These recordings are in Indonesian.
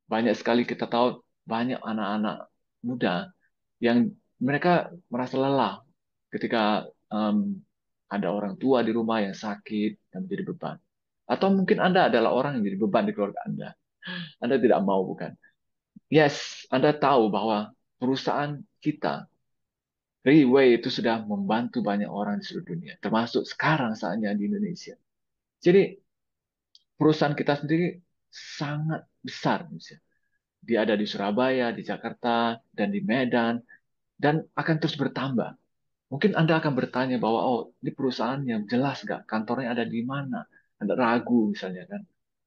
Banyak sekali kita tahu banyak anak-anak muda yang mereka merasa lelah ketika em, ada orang tua di rumah yang sakit dan menjadi beban. Atau mungkin Anda adalah orang yang jadi beban di keluarga Anda. Anda tidak mau, bukan? Yes, Anda tahu bahwa perusahaan kita, Riway, itu sudah membantu banyak orang di seluruh dunia, termasuk sekarang saatnya di Indonesia. Jadi perusahaan kita sendiri sangat besar, Indonesia. Dia ada di Surabaya, di Jakarta, dan di Medan, dan akan terus bertambah. Mungkin Anda akan bertanya bahwa, oh, ini perusahaan yang jelas nggak? Kantornya ada di mana? Anda ragu misalnya kan?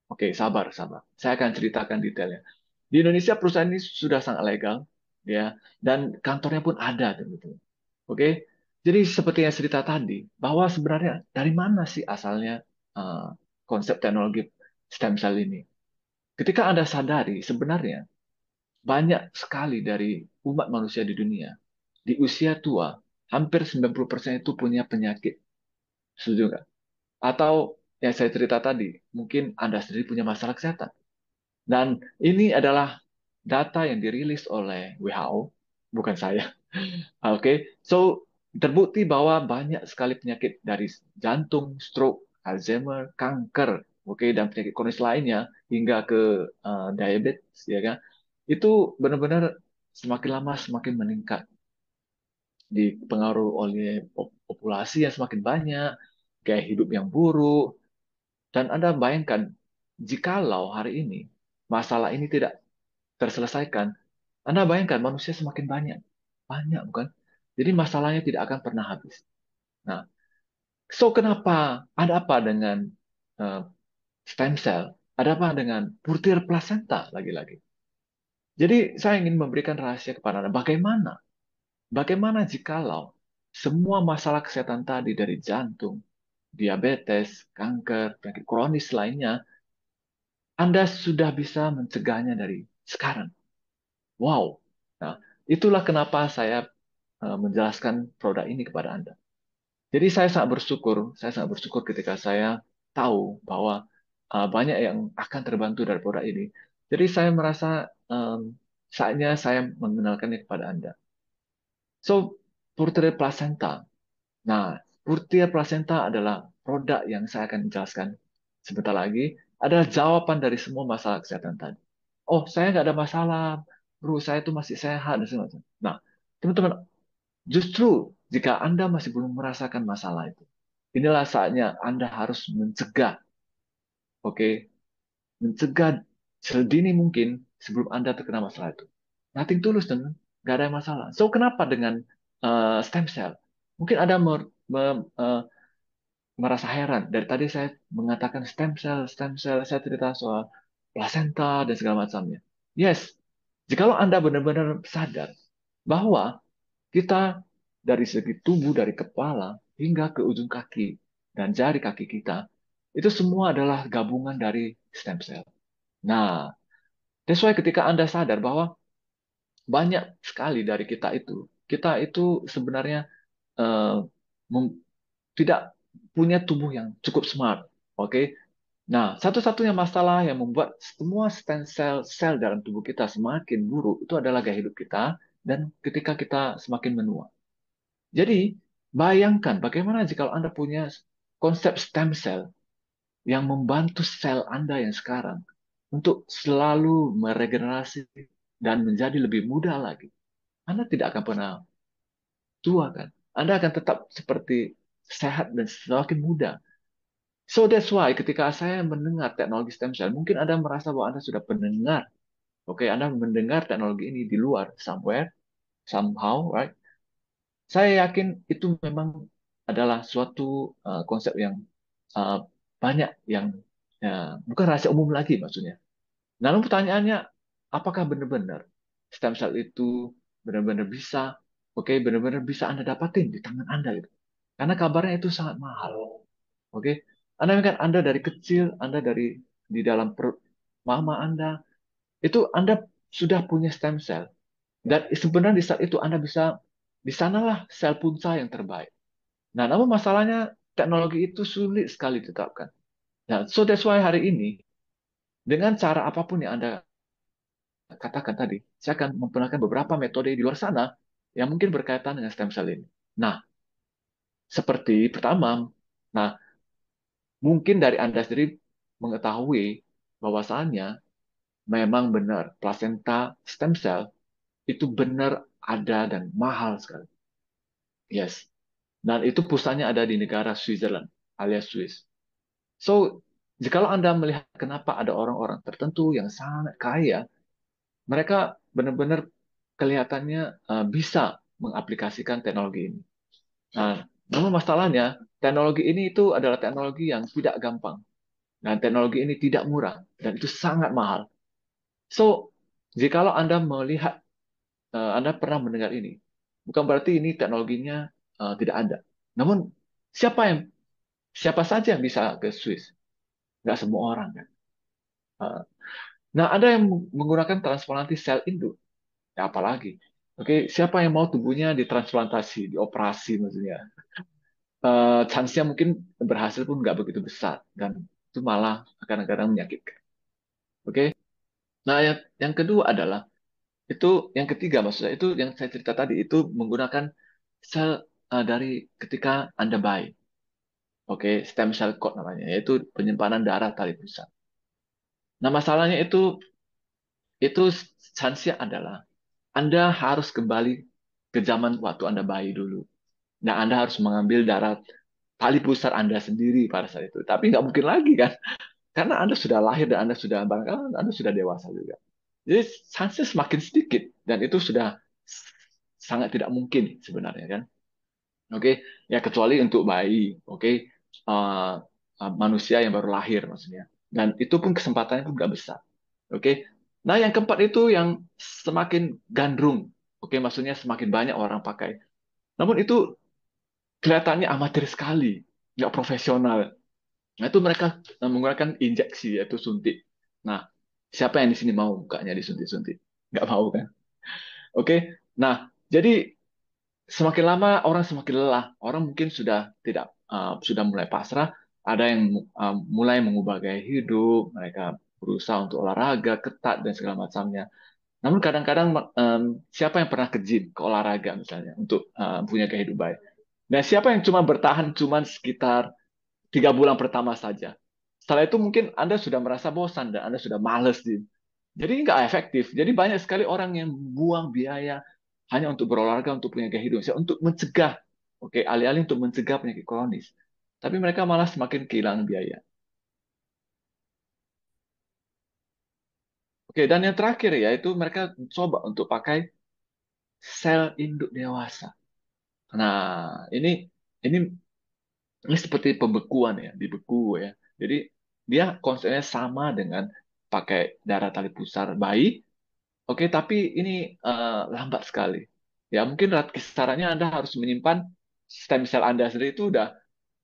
Oke, sabar, sabar. Saya akan ceritakan detailnya. Di Indonesia perusahaan ini sudah sangat legal, ya, dan kantornya pun ada, betul. Oke, jadi seperti yang cerita tadi, bahwa sebenarnya dari mana sih asalnya eh, konsep teknologi stem cell ini? Ketika Anda sadari, sebenarnya banyak sekali dari umat manusia di dunia, di usia tua, hampir 90% itu punya penyakit. Setuju nggak? Atau yang saya cerita tadi, mungkin Anda sendiri punya masalah kesehatan. Dan ini adalah data yang dirilis oleh WHO, bukan saya. Oke, so terbukti bahwa banyak sekali penyakit dari jantung, stroke, Alzheimer, kanker, oke, dan penyakit kronis lainnya hingga ke diabetes, ya kan? Itu benar-benar semakin lama semakin meningkat, dipengaruhi oleh populasi yang semakin banyak, gaya hidup yang buruk, dan Anda bayangkan, jikalau hari ini masalah ini tidak terselesaikan, Anda bayangkan manusia semakin banyak, banyak bukan? Jadi masalahnya tidak akan pernah habis. Nah, so kenapa? Ada apa dengan eh, stem cell? Ada apa dengan butir plasenta lagi-lagi? Jadi saya ingin memberikan rahasia kepada Anda. Bagaimana? Bagaimana jikalau semua masalah kesehatan tadi dari jantung, diabetes, kanker, penyakit kronis lainnya, Anda sudah bisa mencegahnya dari sekarang? Wow. Nah, itulah kenapa saya menjelaskan produk ini kepada Anda. Jadi saya sangat bersyukur ketika saya tahu bahwa banyak yang akan terbantu dari produk ini. Jadi saya merasa saatnya saya mengenalkannya kepada Anda. So, Purtire Placenta. Nah, Purtire Placenta adalah produk yang saya akan jelaskan sebentar lagi. Adalah jawaban dari semua masalah kesehatan tadi. Oh, saya nggak ada masalah, bro. Saya itu masih sehat dan segala macam. Nah, teman-teman, justru jika Anda masih belum merasakan masalah itu, inilah saatnya Anda harus mencegah, oke, mencegah sedini mungkin sebelum Anda terkena masalah itu. Nothing tulus, teman, nggak ada masalah. So, kenapa dengan stem cell? Mungkin Anda merasa heran. Dari tadi saya mengatakan stem cell, saya cerita soal placenta dan segala macamnya. Yes, jikalau Anda benar-benar sadar bahwa kita dari segi tubuh, dari kepala hingga ke ujung kaki dan jari kaki kita, itu semua adalah gabungan dari stem cell. Nah, that's why ketika Anda sadar bahwa banyak sekali dari kita itu sebenarnya eh, mem- tidak punya tubuh yang cukup smart. Oke. Nah, satu-satunya masalah yang membuat semua stem cell sel dalam tubuh kita semakin buruk itu adalah gaya hidup kita dan ketika kita semakin menua. Jadi, bayangkan bagaimana jika Anda punya konsep stem cell yang membantu sel Anda yang sekarang untuk selalu meregenerasi dan menjadi lebih muda lagi. Anda tidak akan pernah tua, kan? Anda akan tetap seperti sehat dan semakin muda. So that's why ketika saya mendengar teknologi stem cell, mungkin Anda merasa bahwa Anda sudah mendengar, oke, Anda mendengar teknologi ini di luar, somewhere, somehow, right? Saya yakin itu memang adalah suatu konsep yang uh, banyak yang bukan rahasia umum lagi maksudnya. Namun pertanyaannya, apakah benar-benar stem cell itu benar-benar bisa, oke, benar-benar bisa Anda dapatin di tangan Anda gitu? Karena kabarnya itu sangat mahal, oke? Anda kan Anda dari kecil, Anda dari di dalam perut mama Anda, itu Anda sudah punya stem cell. Dan sebenarnya di saat itu Anda bisa, di sanalah sel punca yang terbaik. Nah, namun masalahnya teknologi itu sulit sekali ditetapkan. Nah, so that's why hari ini, dengan cara apapun yang Anda katakan tadi, saya akan memperkenalkan beberapa metode di luar sana yang mungkin berkaitan dengan stem cell ini. Nah, seperti pertama, nah mungkin dari Anda sendiri mengetahui bahwasannya memang benar plasenta stem cell itu benar ada dan mahal sekali. Yes. Dan itu pusatnya ada di negara Switzerland alias Swiss. So, jikalau Anda melihat kenapa ada orang-orang tertentu yang sangat kaya, mereka benar-benar kelihatannya bisa mengaplikasikan teknologi ini. Nah, namun masalahnya, teknologi ini itu adalah teknologi yang tidak gampang. Dan teknologi ini tidak murah. Dan itu sangat mahal. So, jikalau Anda melihat, Anda pernah mendengar ini, bukan berarti ini teknologinya tidak ada. Namun, siapa yang siapa saja yang bisa ke Swiss? Nggak semua orang kan. Uh, Nah, ada yang menggunakan transplantasi sel induk. Ya, apalagi. Oke, siapa yang mau tubuhnya ditransplantasi, dioperasi maksudnya? Chance-nya mungkin berhasil pun nggak begitu besar dan itu malah kadang-kadang menyakitkan. Oke. Nah, yang kedua adalah itu yang ketiga maksudnya itu yang saya cerita tadi itu menggunakan sel dari ketika Anda bayi. Oke, stem cell cord namanya, yaitu penyimpanan darah tali pusat. Nah, masalahnya itu chance-nya adalah Anda harus kembali ke zaman waktu Anda bayi dulu. Nah, Anda harus mengambil darah tali pusar Anda sendiri pada saat itu. Tapi nggak mungkin lagi kan, karena Anda sudah lahir dan Anda sudah barangkali Anda sudah dewasa juga. Jadi chance semakin sedikit dan itu sudah sangat tidak mungkin sebenarnya kan. Oke, ya kecuali untuk bayi, oke. Uh, Manusia yang baru lahir maksudnya. Dan itu pun kesempatannya pun nggak besar. Oke. Nah, yang keempat itu yang semakin gandrung. Oke, maksudnya semakin banyak orang pakai. Namun itu kelihatannya amatir sekali, nggak profesional. Nah, itu mereka menggunakan injeksi, yaitu suntik. Nah, siapa yang di sini mau mukanya disuntik-suntik? Nggak mau kan? Oke. Nah, jadi semakin lama orang semakin lelah. Orang mungkin sudah tidak sudah mulai pasrah. Ada yang mulai mengubah gaya hidup. Mereka berusaha untuk olahraga ketat dan segala macamnya. Namun kadang-kadang siapa yang pernah ke gym, ke olahraga misalnya, untuk punya gaya hidup baik? Nah, siapa yang cuma bertahan cuma sekitar 3 bulan pertama saja? Setelah itu mungkin Anda sudah merasa bosan dan Anda sudah males gym. Jadi nggak efektif. Jadi banyak sekali orang yang buang biaya hanya untuk berolahraga, untuk punya gaya hidup, untuk mencegah, oke, alih-alih untuk mencegah penyakit kronis. Tapi mereka malah semakin kehilangan biaya. Oke, dan yang terakhir ya itu mereka coba untuk pakai sel induk dewasa. Nah, ini ini seperti pembekuan ya, dibeku ya. Jadi dia konsepnya sama dengan pakai darah tali pusar bayi. Oke, tapi ini lambat sekali. Ya, mungkin kisarannya Anda harus menyimpan stem cell Anda sendiri itu udah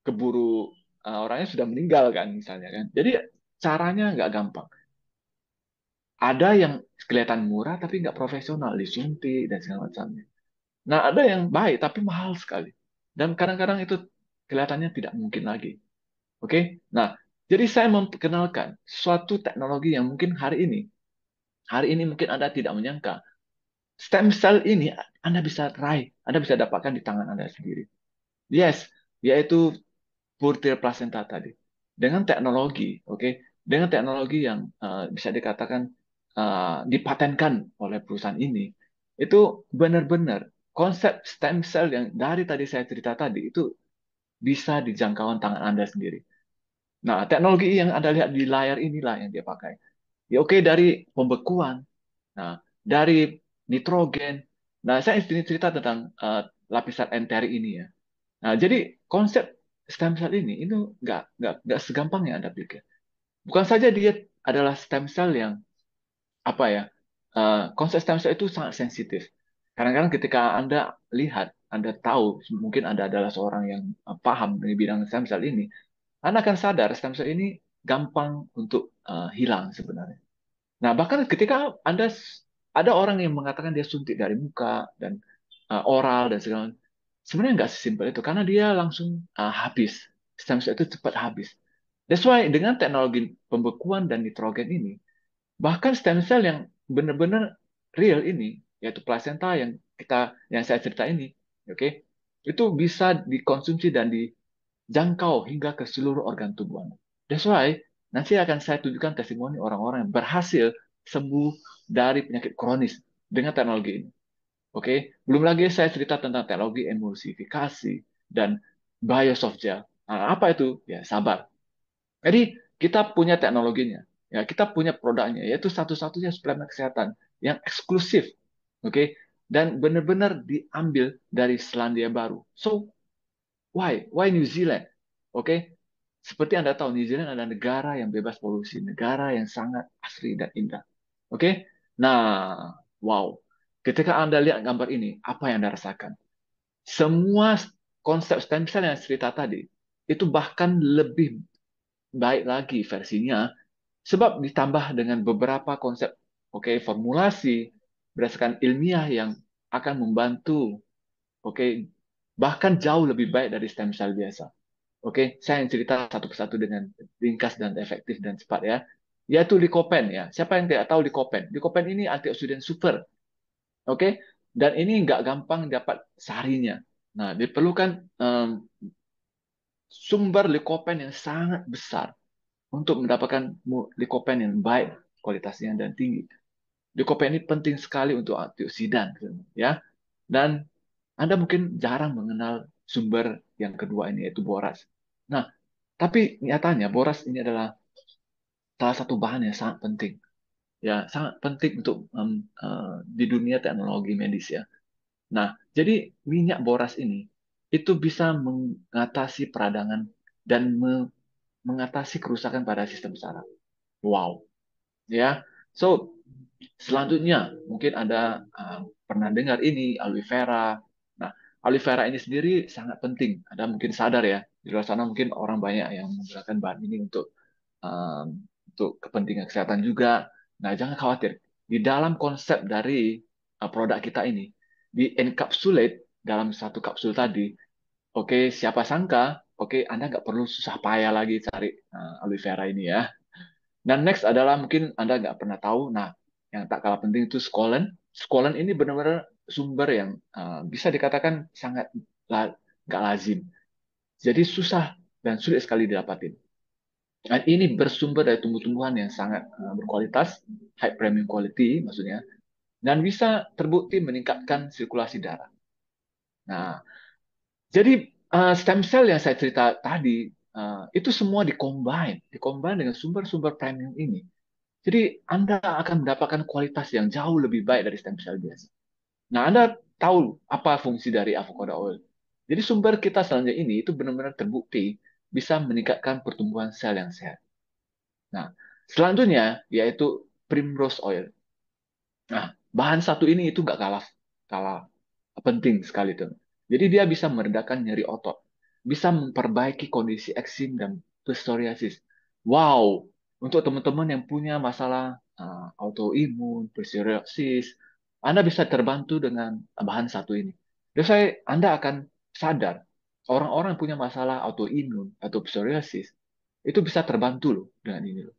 keburu orangnya sudah meninggal kan misalnya kan. Jadi caranya nggak gampang. Ada yang kelihatan murah tapi nggak profesional, disuntik dan segala macamnya. Nah, ada yang baik tapi mahal sekali. Dan kadang-kadang itu kelihatannya tidak mungkin lagi. Oke? Nah, jadi saya memperkenalkan suatu teknologi yang mungkin hari ini mungkin Anda tidak menyangka stem cell ini Anda bisa raih, Anda bisa dapatkan di tangan Anda sendiri. Yes, yaitu butir plasenta tadi. Dengan teknologi, oke, dengan teknologi yang bisa dikatakan dipatenkan oleh perusahaan ini, itu benar-benar konsep stem cell yang dari tadi saya cerita tadi itu bisa dijangkauan tangan Anda sendiri. Nah, teknologi yang Anda lihat di layar inilah yang dia pakai. Ya oke, dari pembekuan, nah dari nitrogen. Nah, saya ini cerita tentang lapisan enteri ini ya. Nah, jadi konsep stem cell ini itu nggak segampang yang Anda pikir. Bukan saja dia adalah stem cell yang apa ya, konsep stem cell itu sangat sensitif. Kadang-kadang ketika Anda lihat, Anda tahu mungkin Anda adalah seorang yang paham di bidang stem cell ini, Anda akan sadar stem cell ini gampang untuk hilang sebenarnya. Nah, bahkan ketika ada orang yang mengatakan dia suntik dari muka dan oral dan segala macam, sebenarnya nggak sesimpel itu karena dia langsung habis. Stem cell itu cepat habis. That's why dengan teknologi pembekuan dan nitrogen ini, bahkan stem cell yang benar-benar real ini, yaitu plasenta yang saya cerita ini, oke, itu bisa dikonsumsi dan dijangkau hingga ke seluruh organ tubuh Anda. That's why nanti akan saya tunjukkan testimoni orang-orang yang berhasil sembuh dari penyakit kronis dengan teknologi ini. Oke, belum lagi saya cerita tentang teknologi emulsifikasi dan biosoft gel. Nah, apa itu? Ya, sabar. Jadi kita punya teknologinya, ya kita punya produknya, yaitu satu-satunya suplemen kesehatan yang eksklusif, oke, dan benar-benar diambil dari Selandia Baru. So why New Zealand? Oke, seperti Anda tahu, New Zealand adalah negara yang bebas polusi, negara yang sangat asri dan indah. Oke, nah, wow, ketika Anda lihat gambar ini, apa yang Anda rasakan? Semua konsep stem cell yang saya cerita tadi itu bahkan lebih baik lagi versinya sebab ditambah dengan beberapa konsep, oke, formulasi berdasarkan ilmiah yang akan membantu, oke, bahkan jauh lebih baik dari stem cell biasa. Oke, saya yang cerita satu persatu dengan ringkas dan efektif dan cepat ya. Yaitu Lycopene ya. Siapa yang tidak tahu Lycopene? Lycopene ini antioksidan super, oke? Dan ini nggak gampang dapat seharinya. Nah, diperlukan sumber Lycopene yang sangat besar untuk mendapatkan likopen yang baik kualitasnya dan tinggi. Likopen ini penting sekali untuk antioksidan, ya. Dan Anda mungkin jarang mengenal sumber yang kedua ini yaitu boras. Nah, tapi nyatanya boras ini adalah salah satu bahan yang sangat penting, ya, sangat penting untuk di dunia teknologi medis ya. Nah, jadi minyak boras ini itu bisa mengatasi peradangan dan mengatasi kerusakan pada sistem saraf. Wow, ya. So, selanjutnya mungkin Anda pernah dengar ini aloe vera. Nah, aloe vera ini sendiri sangat penting. Anda mungkin sadar ya, di luar sana mungkin orang banyak yang menggunakan bahan ini untuk kepentingan kesehatan juga. Nah, jangan khawatir. Di dalam konsep dari produk kita ini, di encapsulate dalam satu kapsul tadi, oke, siapa sangka, oke, Anda nggak perlu susah payah lagi cari aloe vera ini ya. Dan next adalah mungkin Anda nggak pernah tahu, nah yang tak kalah penting itu scolen. Scolen ini benar-benar sumber yang bisa dikatakan sangat nggak lazim. Jadi susah dan sulit sekali didapatin. Dan ini bersumber dari tumbuh-tumbuhan yang sangat berkualitas, high premium quality maksudnya, dan bisa terbukti meningkatkan sirkulasi darah. Nah, jadi stem cell yang saya cerita tadi, itu semua dikombin dengan sumber-sumber premium ini. Jadi Anda akan mendapatkan kualitas yang jauh lebih baik dari stem cell biasa. Nah, Anda tahu apa fungsi dari avocado oil. Jadi sumber kita selanjutnya ini itu benar-benar terbukti bisa meningkatkan pertumbuhan sel yang sehat. Nah, selanjutnya yaitu primrose oil. Nah, bahan satu ini itu nggak kalah kalah penting sekali tuh. Jadi dia bisa meredakan nyeri otot, bisa memperbaiki kondisi eksim dan psoriasis. Wow, untuk teman-teman yang punya masalah autoimun, psoriasis, Anda bisa terbantu dengan bahan satu ini. Jadi Anda akan sadar orang-orang yang punya masalah autoimun atau psoriasis itu bisa terbantu loh dengan ini loh.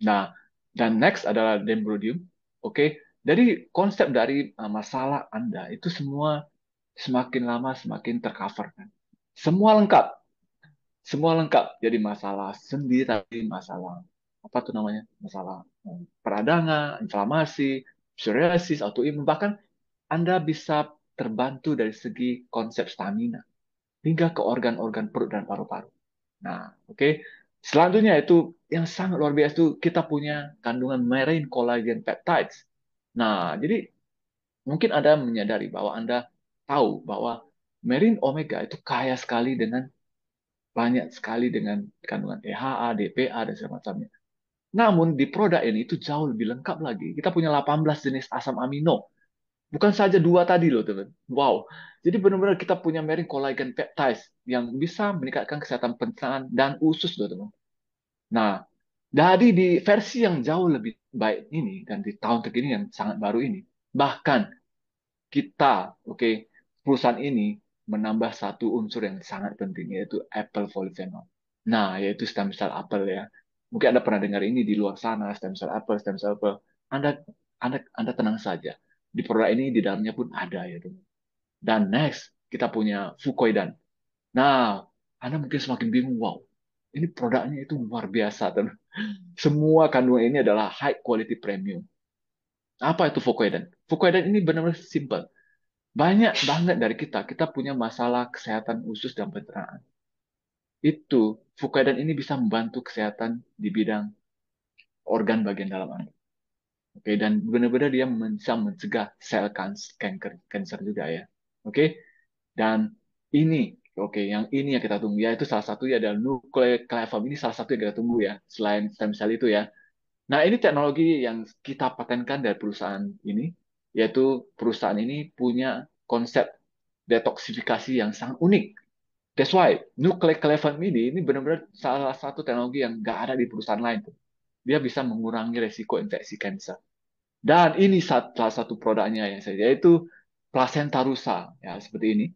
Nah, dan next adalah dendrodium. Oke, jadi konsep dari masalah Anda itu semua semakin lama semakin tercover kan. Semua lengkap, semua lengkap. Jadi masalah sendi tadi, masalah apa tuh namanya, masalah peradangan, inflamasi, psoriasis, autoimun, bahkan Anda bisa terbantu dari segi konsep stamina hingga ke organ-organ perut dan paru-paru. Nah, oke. Selanjutnya itu yang sangat luar biasa itu kita punya kandungan marine collagen peptides. Nah, jadi mungkin Anda menyadari bahwa Anda tahu bahwa marine omega itu kaya sekali dengan banyak sekali dengan kandungan EHA, DPA, dan segala macamnya. Namun di produk ini itu jauh lebih lengkap lagi. Kita punya 18 jenis asam amino. Bukan saja dua tadi loh, teman. Wow. Jadi benar-benar kita punya marine collagen peptides yang bisa meningkatkan kesehatan pencernaan dan usus loh, teman. Nah, dari di versi yang jauh lebih baik ini dan di tahun terkini yang sangat baru ini, bahkan kita, oke, perusahaan ini menambah satu unsur yang sangat penting yaitu apple polyphenol. Nah, yaitu stem cell apel ya. Mungkin Anda pernah dengar ini di luar sana, stem cell apple, stem cell apple. Anda Anda tenang saja. Di produk ini di dalamnya pun ada ya, teman. Dan next kita punya Fukoidan. Nah, Anda mungkin semakin bingung, wow, ini produknya itu luar biasa, teman. Semua kandungan ini adalah high quality premium. Apa itu Fukoidan? Fukoidan ini benar-benar simple. Banyak banget dari kita punya masalah kesehatan usus dan pencernaan. Itu Fukoidan ini bisa membantu kesehatan di bidang organ bagian dalam Anda. Oke, dan benar-benar dia bisa mencegah sel kanker juga ya. Oke, dan ini, oke, yang ini yang kita tunggu ya, itu salah satunya adalah nucleoclavam. Ini salah satu yang kita tunggu ya, selain stem cell itu ya. Nah, ini teknologi yang kita patenkan dari perusahaan ini, yaitu perusahaan ini punya konsep detoksifikasi yang sangat unik. That's why nucleoclavam ini benar-benar salah satu teknologi yang nggak ada di perusahaan lain tuh. Dia bisa mengurangi resiko infeksi kanker. Dan ini salah satu produknya yang saya, yaitu plasenta rusa, ya seperti ini,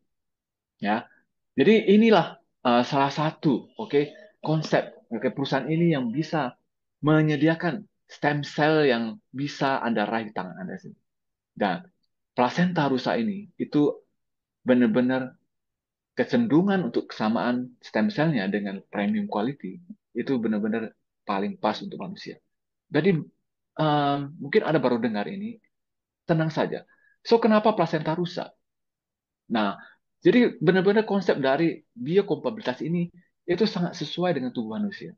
ya. Jadi inilah salah satu, oke, konsep, oke, perusahaan ini yang bisa menyediakan stem cell yang bisa Anda raih di tangan Anda sendiri. Dan plasenta rusa ini itu benar-benar kecenderungan untuk kesamaan stem cell-nya dengan premium quality itu benar-benar paling pas untuk manusia. Jadi mungkin Anda baru dengar ini, tenang saja. So, kenapa plasenta rusak? Nah, jadi benar-benar konsep dari biokompatibilitas ini itu sangat sesuai dengan tubuh manusia.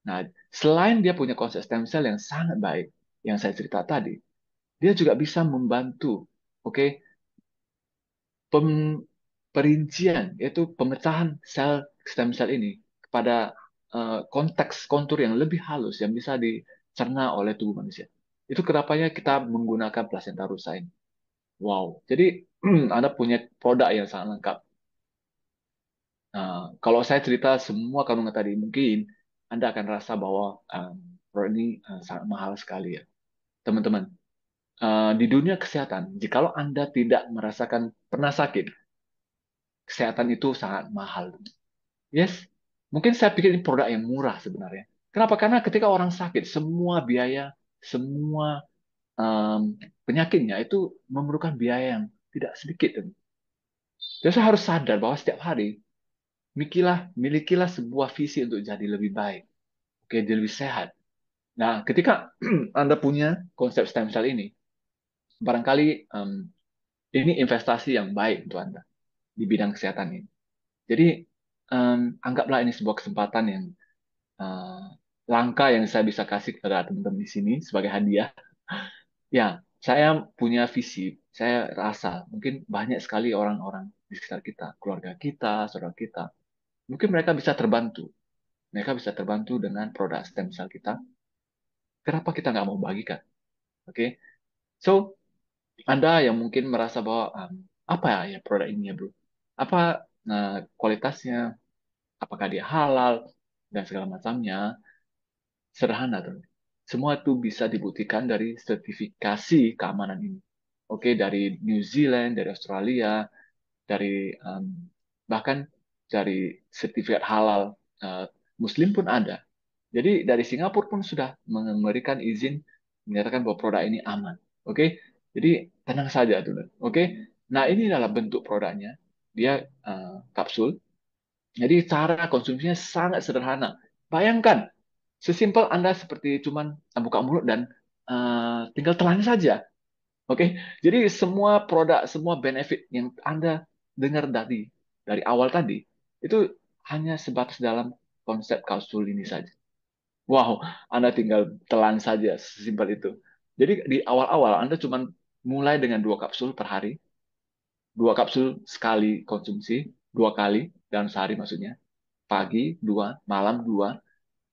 Nah, selain dia punya konsep stem cell yang sangat baik, yang saya cerita tadi, dia juga bisa membantu, oke, pem- perincian, yaitu pemecahan sel stem cell ini kepada konteks kontur yang lebih halus yang bisa dicerna oleh tubuh manusia. Itu kenapanya kita menggunakan plasenta rusa ini. Wow, jadi Anda punya produk yang sangat lengkap. Nah, kalau saya cerita semua kandungan tadi, mungkin Anda akan rasa bahwa produk ini sangat mahal sekali ya. Teman-teman, di dunia kesehatan, jikalau Anda tidak merasakan pernah sakit, kesehatan itu sangat mahal. Yes, mungkin saya pikir ini produk yang murah sebenarnya. Kenapa? Karena ketika orang sakit, semua biaya, semua penyakitnya itu memerlukan biaya yang tidak sedikit. Jadi saya harus sadar bahwa setiap hari milikilah sebuah visi untuk jadi lebih baik, oke, jadi lebih sehat. Nah, ketika Anda punya konsep stem cell ini, barangkali ini investasi yang baik untuk Anda di bidang kesehatan ini. Jadi, anggaplah ini sebuah kesempatan yang eh, langka yang saya bisa kasih kepada teman-teman di sini sebagai hadiah. Ya, saya punya visi. Saya rasa mungkin banyak sekali orang-orang di sekitar kita, keluarga kita, saudara kita, mungkin mereka bisa terbantu. Mereka bisa terbantu dengan produk stem cell kita. Kenapa kita nggak mau bagikan? Oke, so Anda yang mungkin merasa bahwa apa ya produk ini ya bro? Apa kualitasnya? Apakah dia halal dan segala macamnya? Sederhana tuh. Semua itu bisa dibuktikan dari sertifikasi keamanan ini. Oke, dari New Zealand, dari Australia, dari bahkan dari sertifikat halal Muslim pun ada. Jadi dari Singapura pun sudah memberikan izin menyatakan bahwa produk ini aman. Oke, jadi tenang saja dulu. Oke, nah ini adalah bentuk produknya. Dia kapsul. Jadi cara konsumsinya sangat sederhana. Bayangkan, sesimpel Anda seperti cuman buka mulut dan tinggal telan saja. Oke, jadi semua produk, semua benefit yang Anda dengar dari awal tadi itu hanya sebatas dalam konsep kapsul ini saja. Wow, Anda tinggal telan saja, sesimpel itu. Jadi di awal-awal Anda cuma mulai dengan 2 kapsul per hari, 2 kapsul sekali konsumsi, 2 kali dalam sehari maksudnya. Pagi 2, malam 2.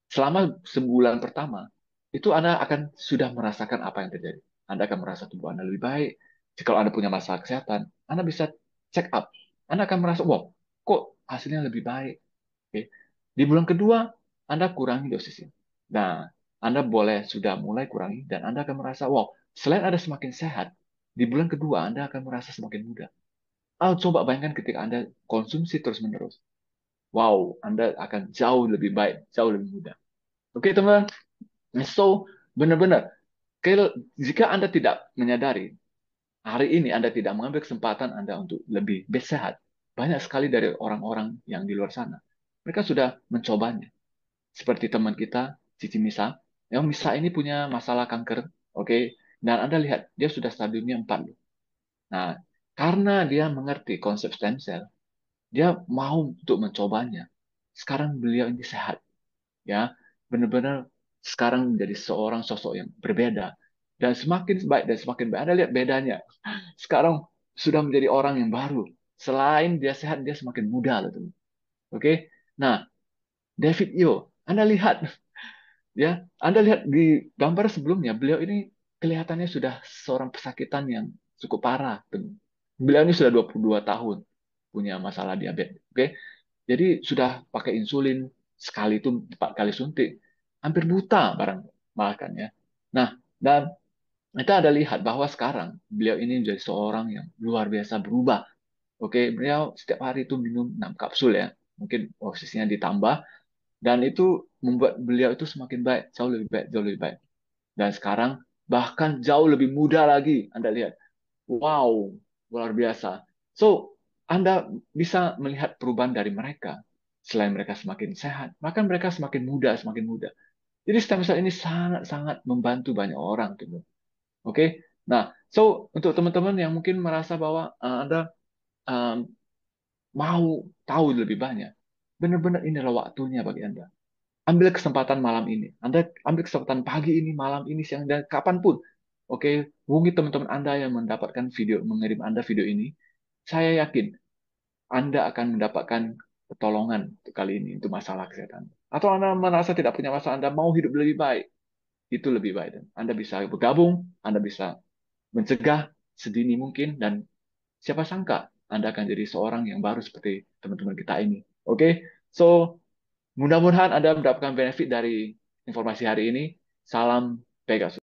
Selama sebulan pertama, itu Anda akan sudah merasakan apa yang terjadi. Anda akan merasa tubuh Anda lebih baik. Jika Anda punya masalah kesehatan, Anda bisa check up. Anda akan merasa, wow, kok hasilnya lebih baik. Oke. Di bulan kedua, Anda kurangi dosisnya. Nah, Anda boleh sudah mulai kurangi, dan Anda akan merasa, wow, selain Anda semakin sehat, di bulan kedua Anda akan merasa semakin muda. Coba bayangkan ketika Anda konsumsi terus-menerus. Wow, Anda akan jauh lebih baik, jauh lebih mudah. Oke, teman. So, benar-benar. Jika Anda tidak menyadari, hari ini Anda tidak mengambil kesempatan Anda untuk lebih sehat, banyak sekali dari orang-orang yang di luar sana. Mereka sudah mencobanya. Seperti teman kita, Cici Misa. Yang Misa ini punya masalah kanker, oke? Dan Anda lihat, dia sudah stadiumnya 4 loh. Nah, karena dia mengerti konsep stem cell, dia mau untuk mencobanya. Sekarang beliau ini sehat, ya. Benar-benar sekarang menjadi seorang sosok yang berbeda. Dan semakin baik dan semakin baik. Anda lihat bedanya. Sekarang sudah menjadi orang yang baru. Selain dia sehat, dia semakin muda loh, teman. Oke? Nah, David Yo, Anda lihat ya, Anda lihat di gambar sebelumnya, beliau ini kelihatannya sudah seorang pesakitan yang cukup parah. Beliau ini sudah 22 tahun punya masalah diabetes. Oke, jadi sudah pakai insulin sekali itu 4 kali suntik, hampir buta barang makan ya. Nah, dan kita ada lihat bahwa sekarang beliau ini menjadi seorang yang luar biasa berubah. Oke, beliau setiap hari itu minum 6 kapsul ya. Mungkin posisinya ditambah dan itu membuat beliau itu semakin baik, jauh lebih baik, jauh lebih baik. Dan sekarang bahkan jauh lebih muda lagi. Anda lihat, wow, luar biasa. So, Anda bisa melihat perubahan dari mereka. Selain mereka semakin sehat, maka mereka semakin muda, semakin muda. Jadi stem cell ini sangat-sangat membantu banyak orang, gitu. Oke, nah, so untuk teman-teman yang mungkin merasa bahwa Anda um, mau tahu lebih banyak, benar-benar inilah waktunya bagi Anda. Ambil kesempatan malam ini. Anda ambil kesempatan pagi ini, malam ini, siang, dan kapanpun. Oke, hubungi teman-teman Anda yang mendapatkan video, mengirim Anda video ini. Saya yakin Anda akan mendapatkan pertolongan untuk kali ini, untuk masalah kesehatan. Atau Anda merasa tidak punya masalah, Anda mau hidup lebih baik, itu lebih baik. Dan Anda bisa bergabung, Anda bisa mencegah sedini mungkin, dan siapa sangka Anda akan jadi seorang yang baru seperti teman-teman kita ini. Oke, so mudah-mudahan Anda mendapatkan benefit dari informasi hari ini. Salam Pegasus.